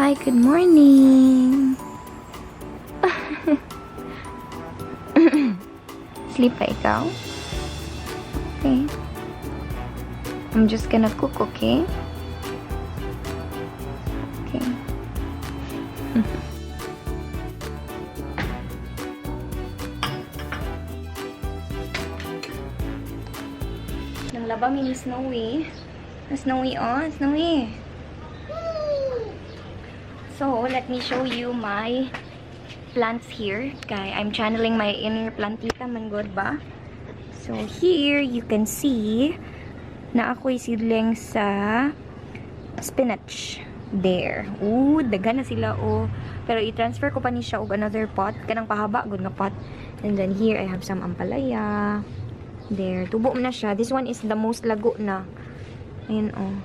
Hi, good morning. Sleep pa ikaw? Okay. I'm just gonna cook, okay? Okay. Nang laba mini Snowy. Snowy, oh, Snowy. So, let me show you my plants here. Okay, I'm channeling my inner plantita man good ba? So, here you can see na ako'y seedling sa spinach. There. Ooh, dagan na sila, oh. Pero i-transfer ko pa ni siya og another pot. Kanang pahaba, good nga pot. And then here, I have some ampalaya. There. Tubo na siya. This one is the most lago na. Ayan, oh.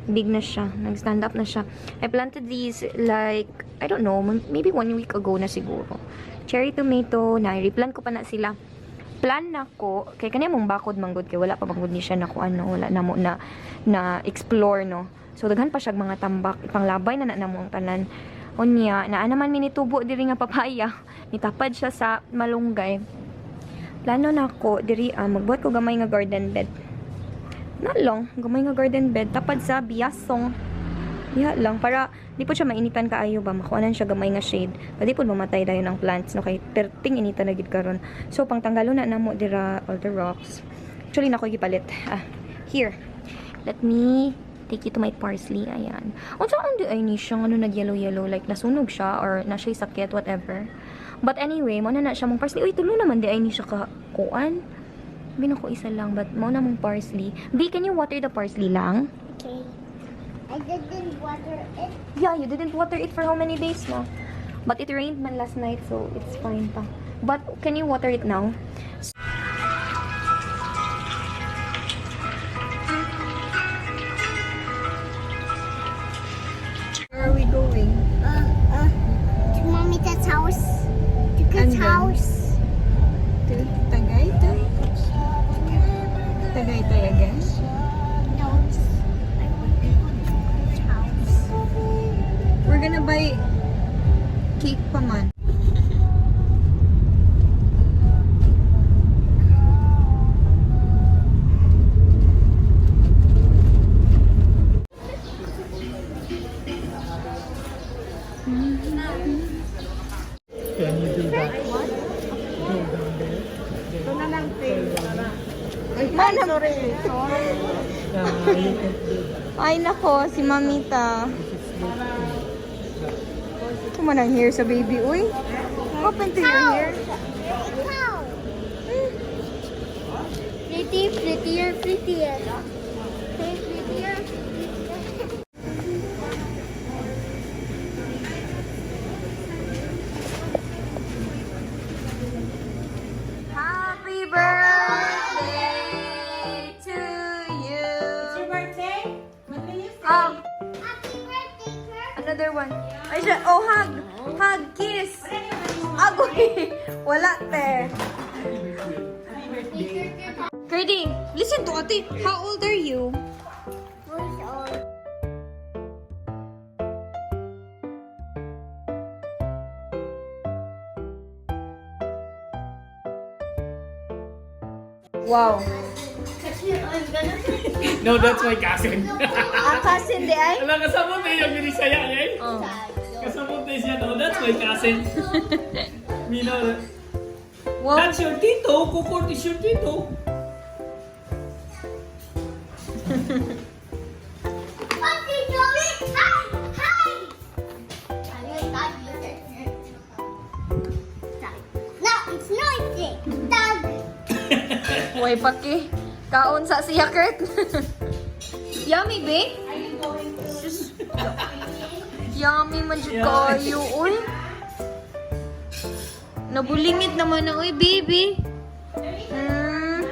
Big na siya. Nag-stand up na siya. I planted these like, I don't know, maybe 1 week ago na siguro. Cherry tomato, na-replant ko pa na sila. Plan na ko, kay kanya mong bakod manggod, kay wala pa manggod ni siya na kung ano, wala na mo na explore, no. So, daghan pa siya mga tambak, ipanglabay na mo ang tanan. Unya, naa naman minitubo diri nga papaya. Nitapad siya sa malunggay. Plano na ko, diri, magbuhat ko gamay nga garden bed. Na lang, gamay nga garden bed, tapad sa biyasong. Diha lang, para di po siya mainitan kaayo ba, makuanan siya gamay nga shade. Pwede po mamatay dayon ang plants, no, kay perting initan na gid karon. So, pang tanggalo na namo dira all the rocks. Actually, na ko gipalit. Here, let me take you to my parsley. Ayan. Unsa ang di ay ni siya, ano, nag-yellow-yellow, like nasunog siya, or na siya'y sakit, whatever. But anyway, mo na siya mong parsley. Uy, tulo naman di ay ni siya kuan. Bino ko isa lang, but mo na mong parsley. B, can you water the parsley lang? Okay. I didn't water it. Yeah, you didn't water it for how many days na? But it rained man last night, so it's fine pa. But can you water it now? Where are we going? To Momita's house. To Kat's house. To Tagaytay? Tagaytay again? No, it's Kat's house. We're gonna buy cake pa man. Can you do that? What? Go down there. Ito na lang, Ay, sorry. You can do that. Ay, nako, si Mamita. Kumanang hair sa baby, uy. Open to your hair. Cow. Pretty, prettier, prettier. Pretty, prettier, prettier. Happy birthday to you. It's your birthday? When do you say? Happy birthday, Kurt. Another one. Ay, siya. Oh, hug. Hug, kiss. Agoy. Wala, te. Curdy, listen to ate. How old are you? Who's old? Wow. No, that's my cousin. Cousin di ay? Alam, kasabot na yung ginisaya niya eh. Oh. Kasabot na siya. No, that's my cousin. You know that. Wow. That's your tito. Kukurt is your tito. Papi, Joey! Hi! Hi! No, it's noisy. Dog. Way paki. Kaon sa siya, Kurt. Yummy, babe. Are you going to? Yummy man jud Yeah. kayo, uy. Nabulingit naman na, uy, baby. Mm.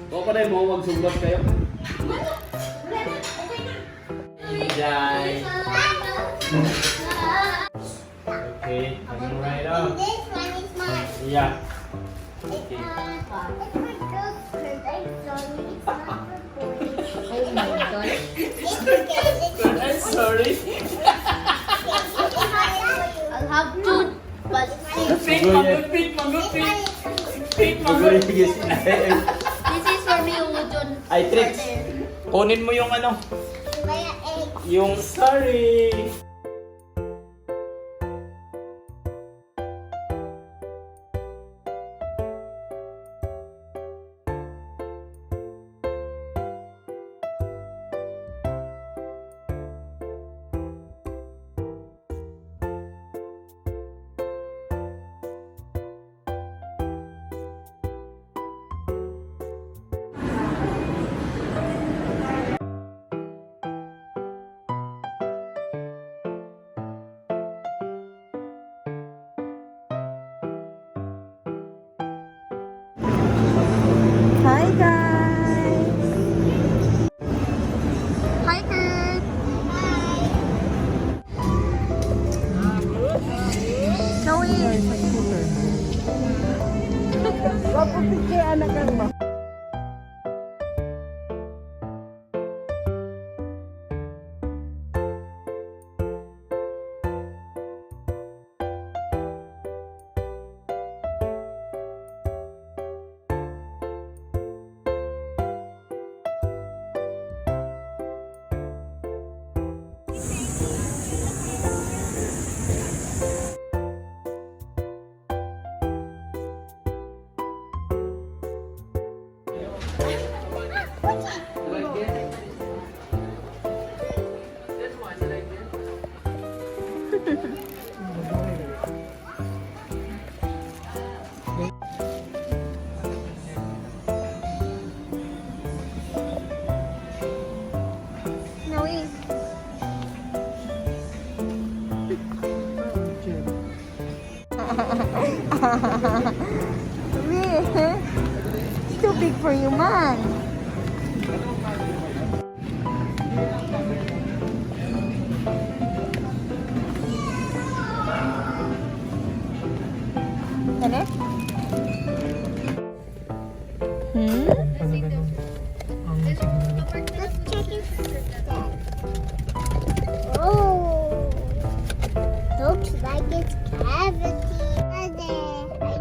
O pa rin mo, huwag sumbot kayo. Jai. Okay, I'm right up. This one is mine. Yeah. It's for girls' skirt. I'm sorry. It's not for boys. Oh my God. It's okay. It's I'm sorry. I'll have two, but Pink, magupit, magupit. Pink, magupit. this is for me, Udon. Ay, Trix. Kunin mo yung ano, Kaya egg. yung sorry. Hi guys! Hi Kurt! Zoe! Zoe! Really? It's too big for you, man. Ano? Let's check it. Oh, looks like it's cavity. I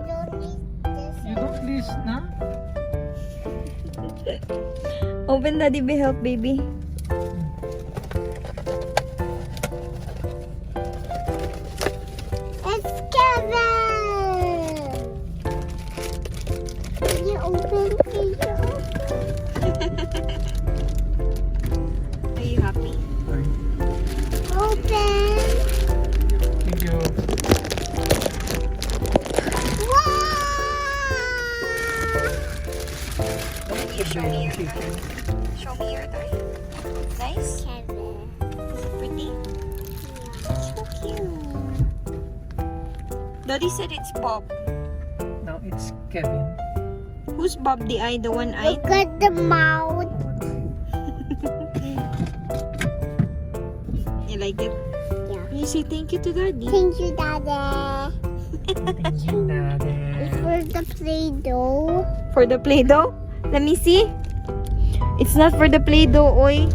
don't need this. You don't listen, na? Open Daddy be help, baby. It's Kevin. Can you open? Can you open? Are you happy? Open. Thank you. You show me your toy. Show me your toy. Nice? Kevin. Is it pretty? So cute. Daddy said it's Bob. Now it's Kevin. Who's Bob the eye? The one eye? Look at the mouth. You like it? Yeah. You say thank you to Daddy. Thank you, Daddy. Thank you, Daddy. It's for the Play-Doh. For the Play-Doh? Let me see. It's not for the Play-Doh, oy.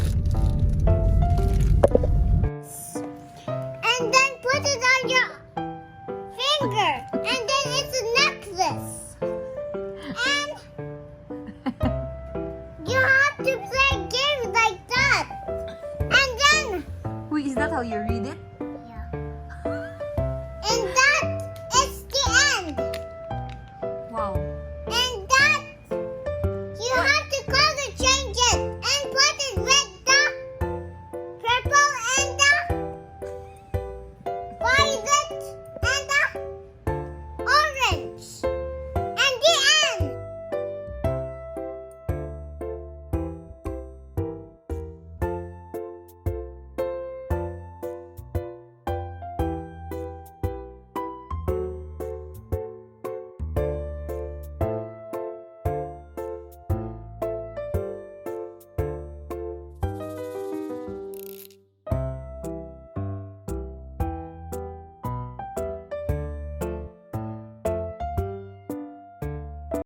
And then put it on your finger. And then it's a necklace. And you have to play games like that. And then Wait, is that how you read